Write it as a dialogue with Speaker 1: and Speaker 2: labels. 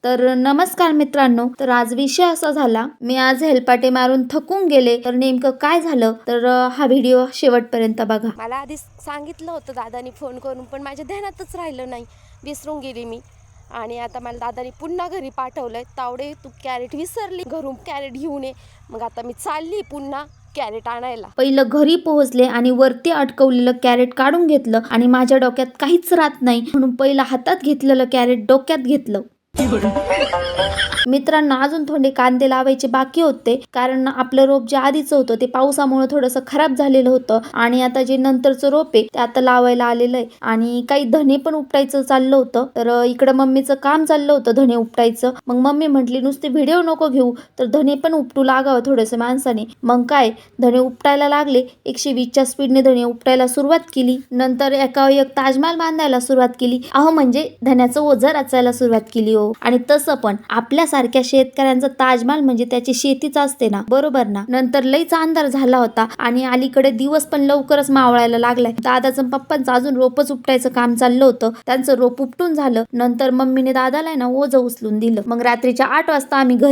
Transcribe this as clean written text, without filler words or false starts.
Speaker 1: तर नमस्कार मित्रांनो, तर आज विषय असा झाला, मी आज हेलपाटे मारून थकून गेले. तर नेमकं काय झालं तर हा व्हिडिओ शेवटपर्यंत बघा.
Speaker 2: मला आधी सांगितलं होतं दादानी फोन करून, पण माझ्या ध्यानातच राहिलं नाही, विसरून गेली मी. आणि आता मला दादानी पुन्हा घरी पाठवलंय, तावडे तू कॅरेट विसरली, घरून कॅरेट घेऊन ये. मग आता मी चालली पुन्हा कॅरेट आणायला.
Speaker 1: पहिलं घरी पोहोचले आणि वरती अटकवलेलं कॅरेट काढून घेतलं आणि माझ्या डोक्यात काहीच राहत नाही म्हणून पहिलं हातात घेतलेलं कॅरेट डोक्यात घेतलं. मित्रांनो, अजून थोडे कांदे लावायचे बाकी होते, कारण आपलं रोप जे आधीच होतं ते पावसामुळे थोडंसं खराब झालेलं होतं आणि आता जे नंतरचं रोप आहे ते आता लावायला आलेलं आहे. आणि काही धने पण उपटायचं चाललं होतं. तर इकडं मम्मीचं काम चाललं होतं धने उपटायचं. मग मम्मी म्हटली नुसते व्हिडिओ नको घेऊ, तर धने पण उपटू लागावं थोडंसं माणसाने. मग काय, धने उपटायला लागले. 120च्या स्पीडने धने उपटायला सुरुवात केली. नंतर एका एक ताजमहाल बांधायला सुरुवात केली. म्हणजे धन्याचं ओझं रचायला सुरुवात केली हो. आणि तसं पण आपल्यासारख्या शेतकऱ्यांचा ताजमहाल म्हणजे त्याची शेतीच असते ना, बरोबर ना. नंतर लईच अंधार झाला होता आणि अलीकडे दिवस पण लवकरच मावळायला लागलाय. दादाचं पप्पांचं अजून रोपच उपटायचं काम चाललं होतं. त्यांचं रोप उपटून झालं. नंतर मम्मीने दादाला ना ओझं उचलून दिलं. मग रात्रीच्या 8 वाजता आम्ही